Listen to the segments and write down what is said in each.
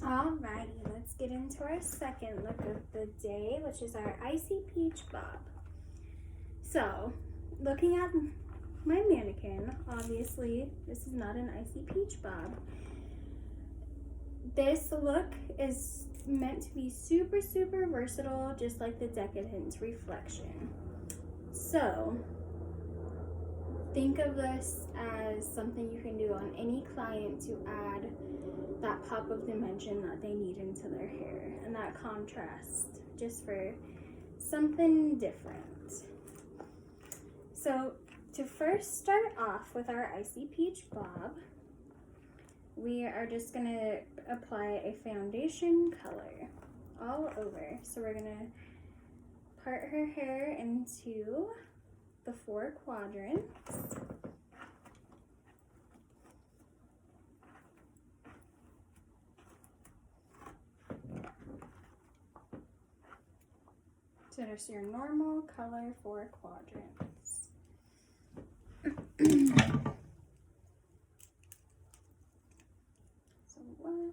Alrighty, let's get into our second look of the day, which is our Icy Peach Bob. So, looking at my mannequin, obviously this is not an Icy Peach Bob. This look is meant to be super, super versatile, just like the Decadent Reflection. So, think of this as something you can do on any client to add that pop of dimension that they need into their hair and that contrast, just for something different. So to first start off with our Icy Peach Bob, we are just going to apply a foundation color all over. So we're going to part her hair into the 4 quadrants. So there's your normal color 4 quadrants. So 1,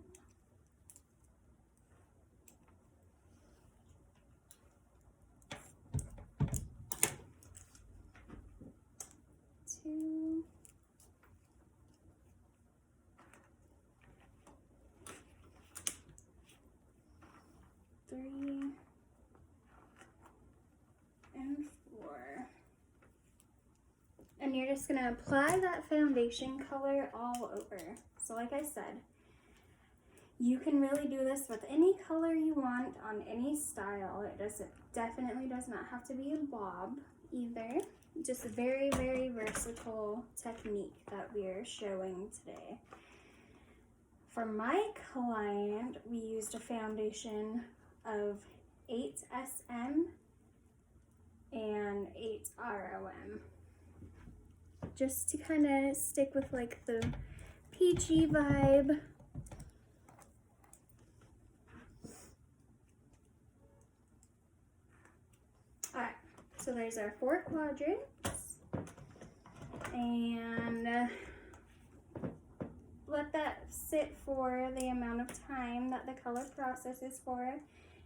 2, 3, and 4. And you're just gonna apply that foundation color all over. So like I said, you can really do this with any color you want on any style. Definitely does not have to be a bob either. Just a very, very versatile technique that we are showing today. For my client, we used a foundation of 8SM and 8ROM, just to kind of stick with like the peachy vibe. Alright, so there's our 4 quadrants, and let that sit for the amount of time that the color process is for.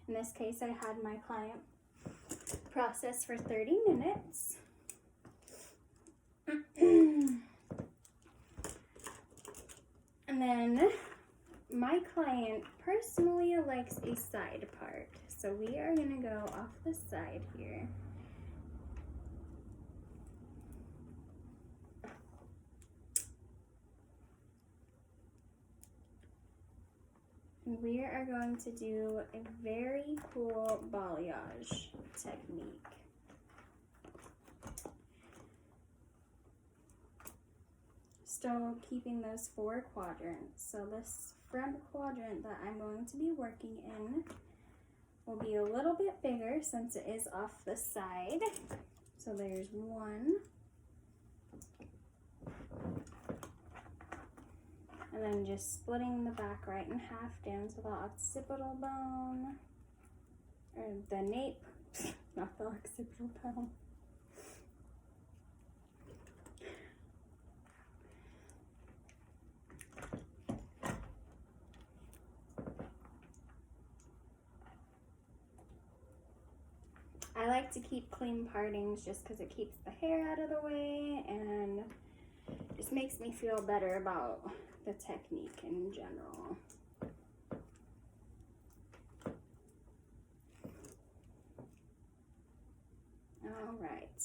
In this case, I had my client process for 30 minutes. And then my client personally likes a side part, so we are going to go off the side here. And we are going to do a very cool balayage technique. Still keeping those 4 quadrants. So this front quadrant that I'm going to be working in will be a little bit bigger since it is off the side. So there's 1. And then just splitting the back right in half down to the occipital bone, or the nape, not the occipital bone. I like to keep clean partings just because it keeps the hair out of the way and just makes me feel better about the technique in general. All right.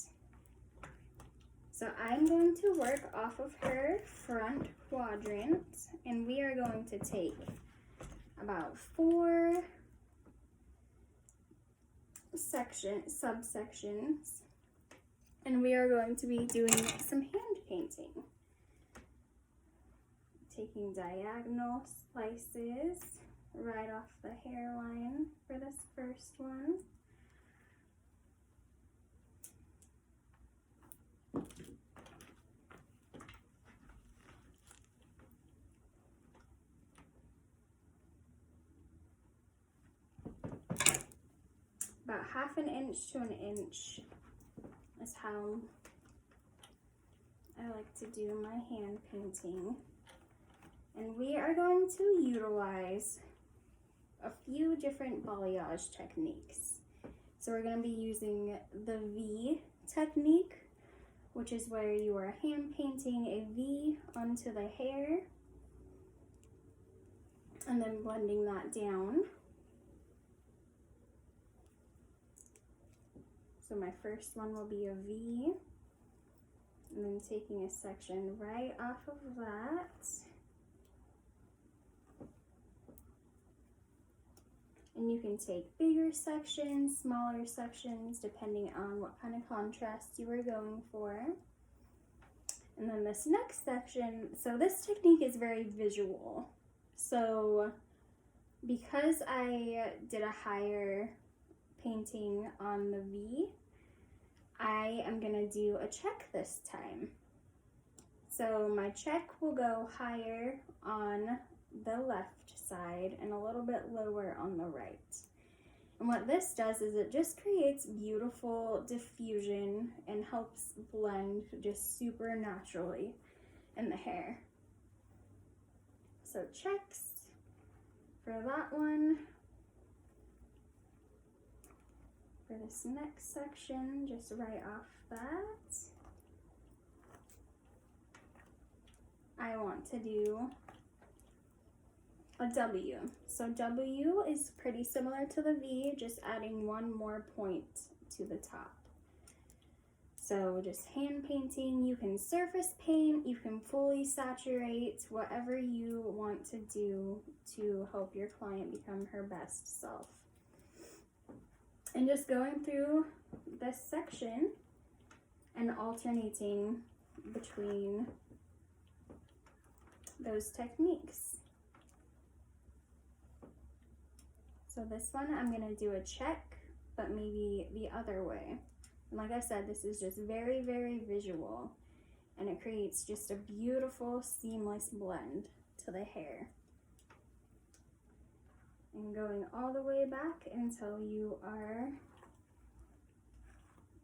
So I'm going to work off of her front quadrant, and we are going to take about 4 subsections, and we are going to be doing some hand painting. Taking diagonal slices right off the hairline for this first one. About 1/2 inch to 1 inch is how I like to do my hand painting. And we are going to utilize a few different balayage techniques. So we're going to be using the V technique, which is where you are hand painting a V onto the hair and then blending that down. So my first one will be a V, and then taking a section right off of that. And you can take bigger sections, smaller sections, depending on what kind of contrast you are going for. And then this next section, so this technique is very visual. So because I did a higher painting on the V, I am gonna do a check this time. So my check will go higher on the left side and a little bit lower on the right. And what this does is it just creates beautiful diffusion and helps blend just super naturally in the hair. So checks for that one. For this next section, just right off that, I want to do a W. So W is pretty similar to the V, just adding one more point to the top. So just hand painting, you can surface paint, you can fully saturate, whatever you want to do to help your client become her best self. And just going through this section and alternating between those techniques. So this one I'm going to do a check, but maybe the other way. And like I said, this is just very, very visual, and it creates just a beautiful seamless blend to the hair. And going all the way back until you are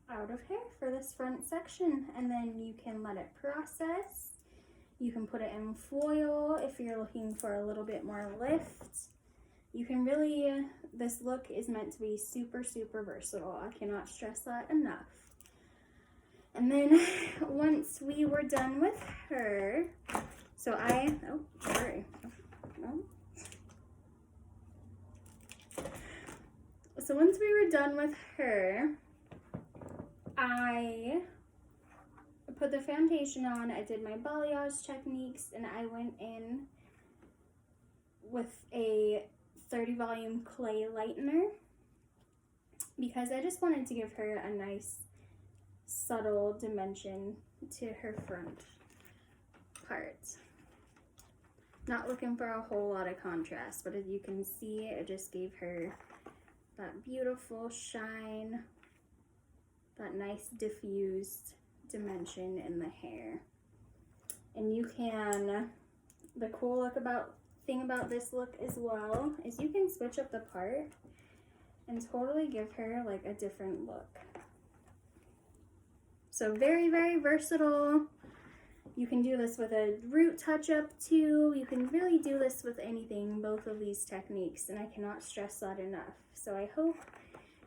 out of hair for this front section, and then you can let it process. You can put it in foil if you're looking for a little bit more lift. You can really, this look is meant to be super, super versatile. I cannot stress that enough. And then once we were done with her, so So once we were done with her, I put the foundation on, I did my balayage techniques, and I went in with a 30 volume clay lightener because I just wanted to give her a nice subtle dimension to her front part. Not looking for a whole lot of contrast, but as you can see, it just gave her that beautiful shine, that nice diffused dimension in the hair. And you can, the cool thing about this look as well is you can switch up the part and totally give her like a different look. So very, very versatile. You can do this with a root touch-up too. You can really do this with anything, both of these techniques, and I cannot stress that enough. So I hope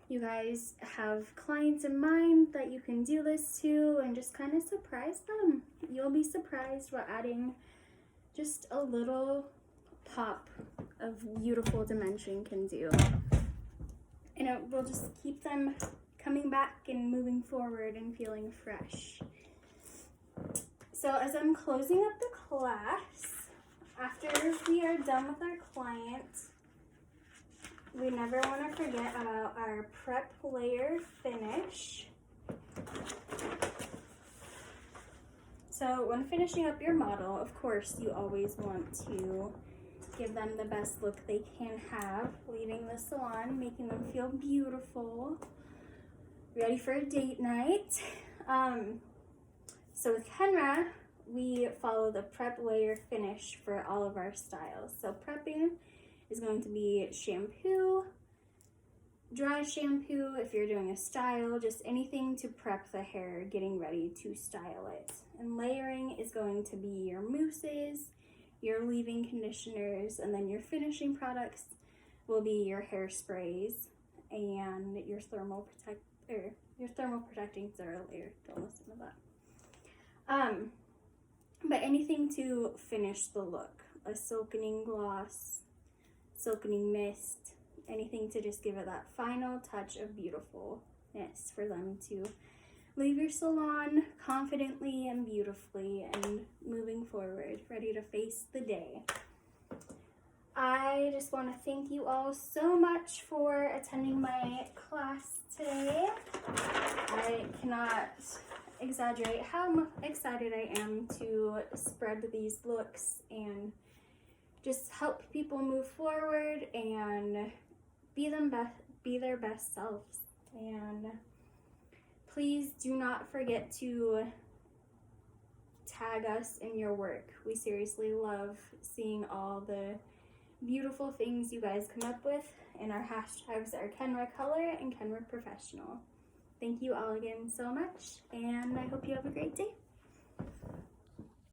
you guys have clients in mind that you can do this to and just kind of surprise them. You'll be surprised what adding just a little pop of beautiful dimension can do. And it will just keep them coming back and moving forward and feeling fresh. So as I'm closing up the class, after we are done with our client, we never want to forget about our prep layer finish. So when finishing up your model, of course, you always want to give them the best look they can have, leaving the salon, making them feel beautiful, ready for a date night. So with Kenra, we follow the prep layer finish for all of our styles. So prepping is going to be shampoo, dry shampoo if you're doing a style, just anything to prep the hair, getting ready to style it. And layering is going to be your mousses, your leave-in conditioners, and then your finishing products, will be your hairsprays and your thermal protecting zero layer. Don't listen to that. But anything to finish the look, a silkening gloss, silkening mist, anything to just give it that final touch of beautifulness for them to leave your salon confidently and beautifully and moving forward, ready to face the day. I just want to thank you all so much for attending my class today. I cannot exaggerate how excited I am to spread these looks and just help people move forward and be their best selves. And please do not forget to tag us in your work. We seriously love seeing all the beautiful things you guys come up with, and our hashtags are Kenra Color and Kenra Professional. Thank you all again so much, and I hope you have a great day.